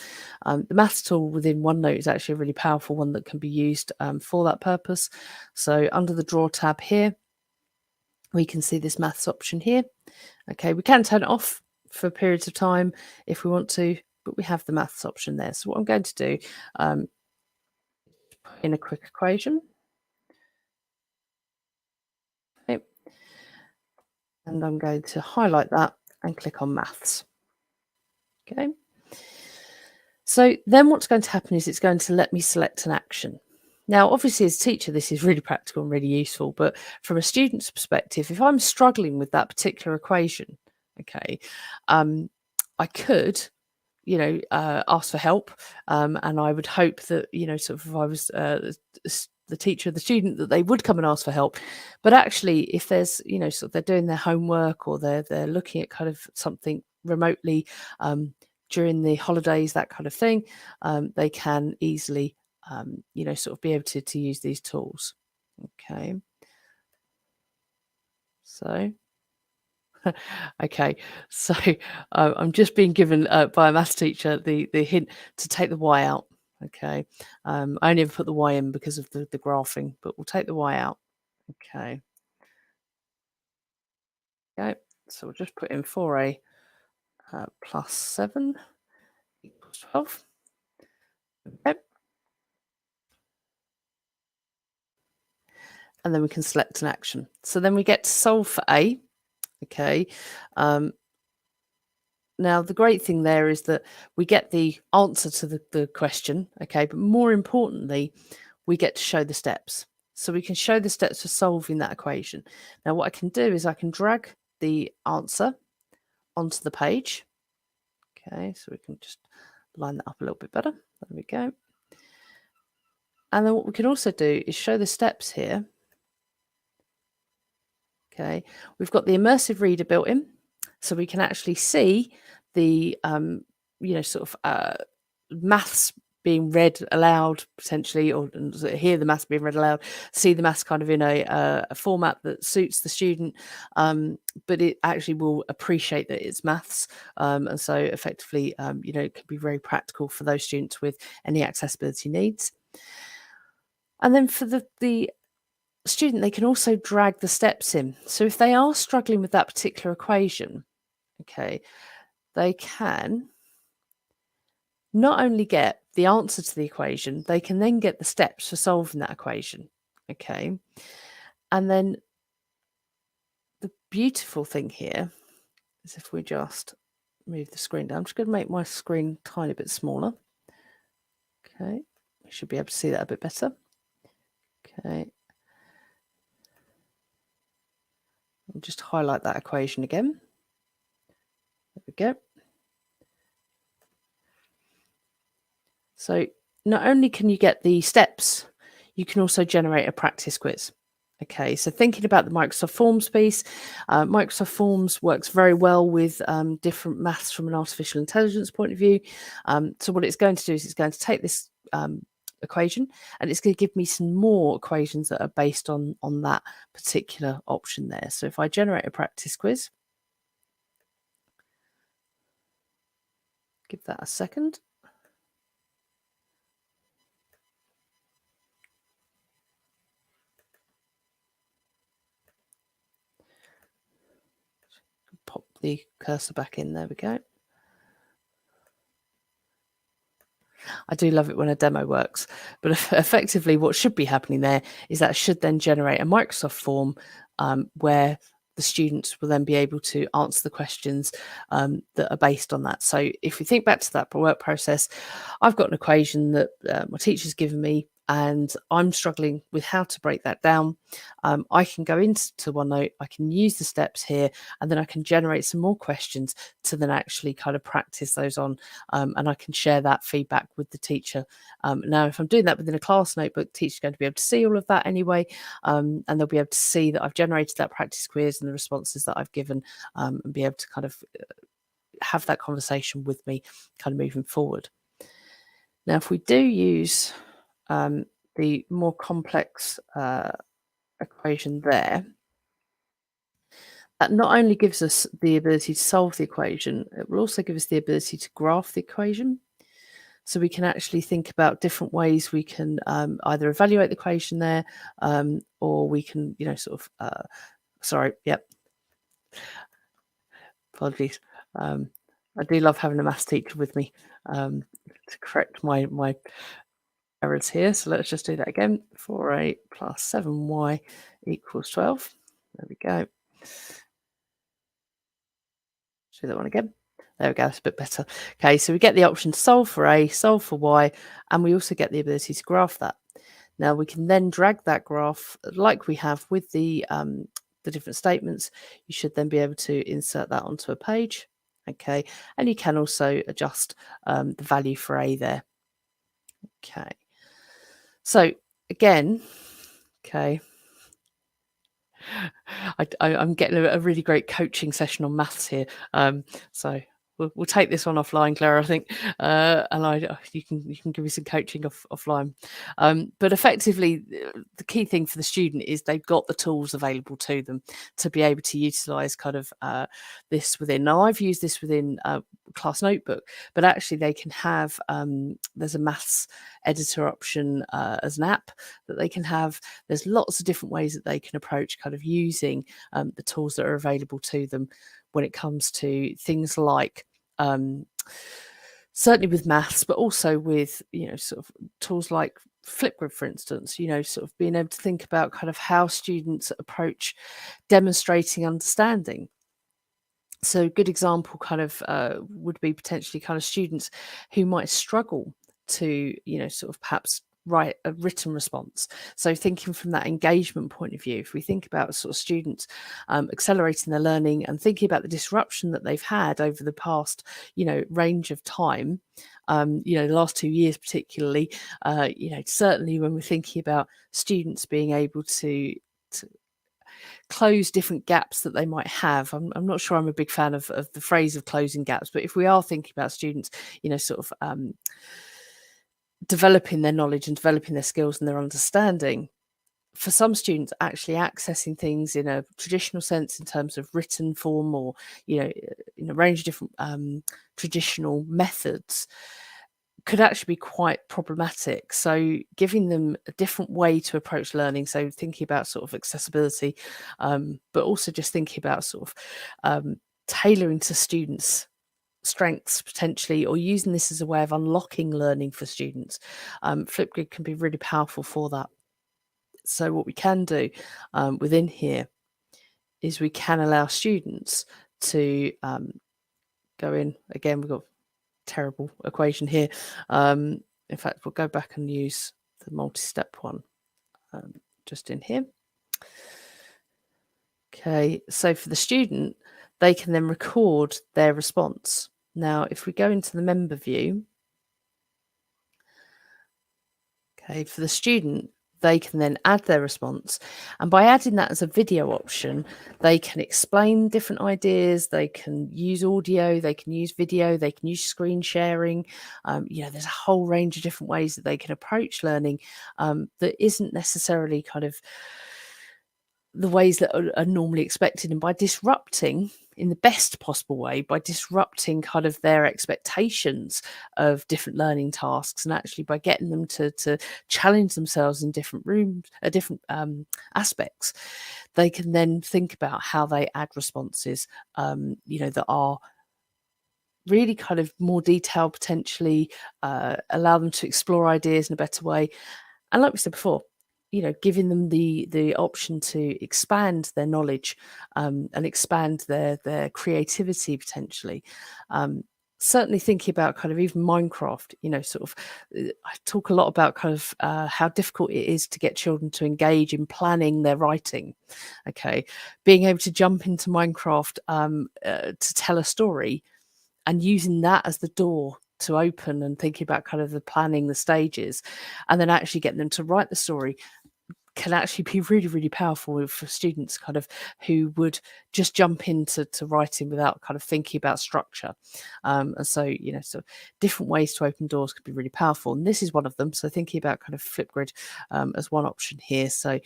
the maths tool within OneNote is actually a really powerful one that can be used for that purpose. So under the Draw tab here, we can see this maths option here. Okay, we can turn it off for periods of time if we want to, but we have the maths option there. So what I'm going to do, put in a quick equation. Okay, and I'm going to highlight that and click on maths. Okay. So then what's going to happen is it's going to let me select an action. Now, obviously, as a teacher, this is really practical and really useful, but from a student's perspective, if I'm struggling with that particular equation, okay, I could, ask for help, and I would hope that, sort of if I was the teacher, the student, that they would come and ask for help. But actually, if there's, sort of they're doing their homework or they're looking at kind of something remotely during the holidays, that kind of thing, they can easily, sort of be able to use these tools. Okay. So, okay. So I'm just being given by a maths teacher the hint to take the Y out. Okay. I only ever put the Y in because of the graphing, but we'll take the Y out. Okay. Okay. So we'll just put in 4a plus 7 equals 12. Okay. And then we can select an action. So then we get to solve for A. Okay. Now, the great thing there is that we get the answer to the question. Okay. But more importantly, we get to show the steps. So we can show the steps for solving that equation. Now, what I can do is I can drag the answer onto the page. Okay. So we can just line that up a little bit better. There we go. And then what we can also do is show the steps here. Okay, we've got the immersive reader built in, so we can actually see the sort of maths being read aloud potentially, or hear the maths being read aloud, see the maths kind of in a format that suits the student, but it actually will appreciate that it's maths, and so effectively, it can be very practical for those students with any accessibility needs. And then for the student, they can also drag the steps in. So if they are struggling with that particular equation, okay, they can not only get the answer to the equation, they can then get the steps for solving that equation, okay? And then the beautiful thing here is if we just move the screen down, I'm just going to make my screen a tiny bit smaller. Okay, we should be able to see that a bit better. Okay. I'll just highlight that equation again. There we go. So not only can you get the steps, you can also generate a practice quiz. Okay, so thinking about the Microsoft Forms piece, Microsoft Forms works very well with different maths from an artificial intelligence point of view. So what it's going to do is it's going to take this equation and it's going to give me some more equations that are based on that particular option there. So if I generate a practice quiz, give that a second. Pop the cursor back in, there we go. I do love it when a demo works, but effectively what should be happening there is that should then generate a Microsoft form where the students will then be able to answer the questions that are based on that. So if we think back to that work process, I've got an equation that my teacher's given me and I'm struggling with how to break that down. I can go into OneNote, I can use the steps here, and then I can generate some more questions to then actually kind of practice those on, and I can share that feedback with the teacher. Now, if I'm doing that within a class notebook, the teacher's going to be able to see all of that anyway, and they'll be able to see that I've generated that practice quiz and the responses that I've given, and be able to kind of have that conversation with me kind of moving forward. Now, if we do use the more complex equation there, that not only gives us the ability to solve the equation, it will also give us the ability to graph the equation. So we can actually think about different ways we can either evaluate the equation there, or we can, sorry, yep, apologies. I do love having a maths teacher with me to correct my errors here. So let's just do that again. 4a plus 7y equals 12. There we go. Do that one again. There we go, it's a bit better. Okay, so we get the option to solve for A, solve for Y, and we also get the ability to graph that. Now we can then drag that graph like we have with the different statements. You should then be able to insert that onto a page. Okay, and you can also adjust the value for A there. Okay, so again, okay, I'm getting a really great coaching session on maths here. So we'll take this one offline, Claire, I think, and you can give me some coaching offline. But effectively, the key thing for the student is they've got the tools available to them to be able to utilise kind of this within. Now, I've used this within Class Notebook, but actually they can have there's a maths editor option as an app that they can have. There's lots of different ways that they can approach kind of using the tools that are available to them when it comes to things like certainly with maths, but also with sort of tools like Flipgrid, for instance, sort of being able to think about kind of how students approach demonstrating understanding. So a good example kind of would be potentially kind of students who might struggle to, sort of perhaps write a written response. So thinking from that engagement point of view, if we think about sort of students accelerating their learning and thinking about the disruption that they've had over the past, range of time, the last 2 years particularly, certainly when we're thinking about students being able to close different gaps that they might have. I'm not sure I'm a big fan of the phrase of closing gaps, but if we are thinking about students, sort of developing their knowledge and developing their skills and their understanding. For some students, actually accessing things in a traditional sense in terms of written form, or in a range of different traditional methods, could actually be quite problematic. So giving them a different way to approach learning, so thinking about sort of accessibility, but also just thinking about sort of tailoring to students' strengths potentially, or using this as a way of unlocking learning for students. Flipgrid can be really powerful for that. So what we can do within here is we can allow students to go in. Again, we've got a terrible equation here. In fact, we'll go back and use the multi-step one just in here. Okay, so for the student, they can then record their response. Now, if we go into the member view, okay, for the student, they can then add their response. And by adding that as a video option, they can explain different ideas, they can use audio, they can use video, they can use screen sharing. There's a whole range of different ways that they can approach learning that isn't necessarily kind of the ways that are normally expected. And by disrupting, in the best possible way, by disrupting kind of their expectations of different learning tasks, and actually by getting them to challenge themselves in different rooms, different aspects, they can then think about how they add responses, that are really kind of more detailed, potentially allow them to explore ideas in a better way. And like we said before, giving them the option to expand their knowledge and expand their creativity potentially. Certainly thinking about kind of even Minecraft, I talk a lot about kind of how difficult it is to get children to engage in planning their writing. Okay, being able to jump into Minecraft to tell a story, and using that as the door to open, and thinking about kind of the planning, the stages, and then actually getting them to write the story, can actually be really, really powerful for students kind of who would just jump into writing without kind of thinking about structure. And so, different ways to open doors could be really powerful. And this is one of them. So thinking about kind of Flipgrid as one option here. So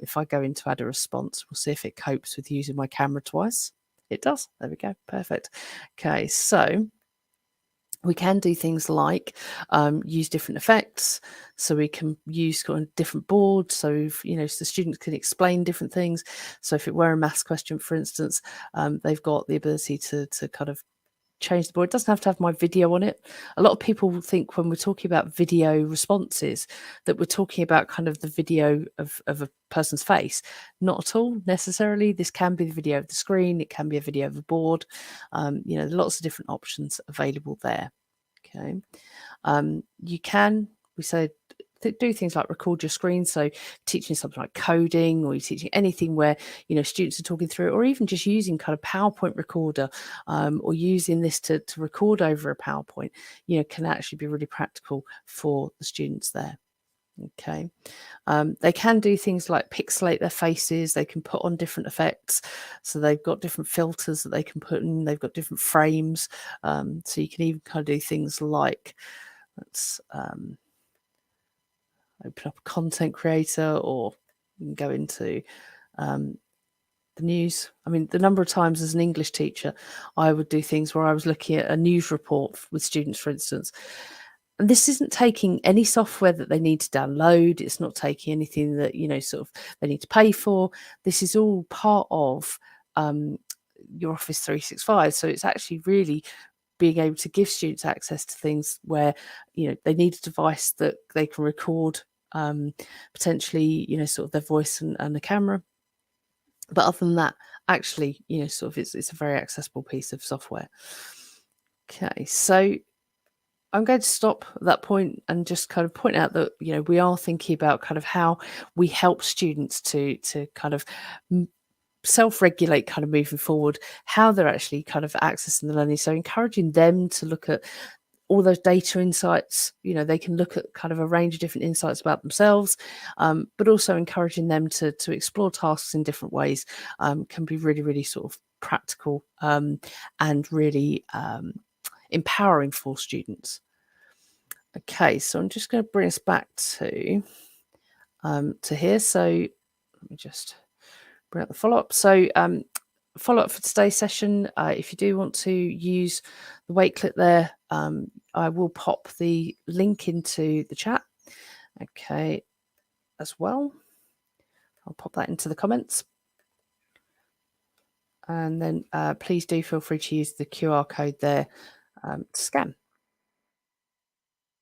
if I go into add a response, we'll see if it copes with using my camera twice. It does. There we go. Perfect. Okay, so we can do things like use different effects. So we can use kind of different boards. So so the students can explain different things. So if it were a maths question, for instance, they've got the ability to kind of change the board. It doesn't have to have my video on it. A lot of people think when we're talking about video responses that we're talking about kind of the video of a person's face. Not at all necessarily. This can be the video of the screen. It can be a video of a board. Lots of different options available there. Okay. You can, we say, do things like record your screen. So teaching something like coding, or you're teaching anything where students are talking through it, or even just using kind of PowerPoint recorder, or using this to record over a PowerPoint, can actually be really practical for the students there. Okay. They can do things like pixelate their faces. They can put on different effects. So they've got different filters that they can put in. They've got different frames. So you can even kind of do things like, let's open up a content creator, or you can go into the news. I mean, the number of times as an English teacher, I would do things where I was looking at a news report with students, for instance. And this isn't taking any software that they need to download. It's not taking anything that, sort of they need to pay for. This is all part of your Office 365. So it's actually really being able to give students access to things where, they need a device that they can record potentially, sort of their voice and the camera. But other than that, actually, sort of it's a very accessible piece of software. Okay, so I'm going to stop at that point and just kind of point out that, we are thinking about kind of how we help students to kind of self-regulate kind of moving forward, how they're actually kind of accessing the learning. So encouraging them to look at all those data insights. They can look at kind of a range of different insights about themselves, but also encouraging them to explore tasks in different ways can be really, really sort of practical and really empowering for students. Okay, so I'm just going to bring us back to here. So let me just bring up the follow-up. So follow-up for today's session. If you do want to use the wait clip there, I will pop the link into the chat. Okay, as well. I'll pop that into the comments. And then please do feel free to use the QR code there to scan.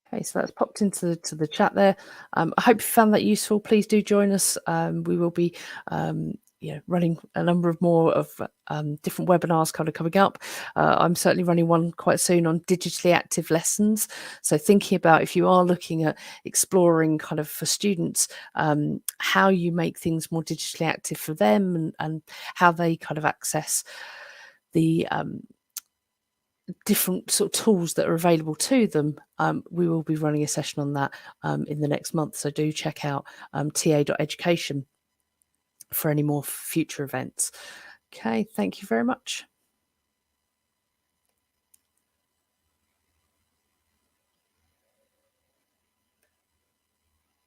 Okay, so that's popped into the chat there. I hope you found that useful. Please do join us. We will be running a number of more of different webinars kind of coming up. I'm certainly running one quite soon on digitally active lessons. So thinking about if you are looking at exploring kind of for students, how you make things more digitally active for them and how they kind of access the different sort of tools that are available to them. We will be running a session on that in the next month. So do check out ta.education for any more future events. Okay, thank you very much.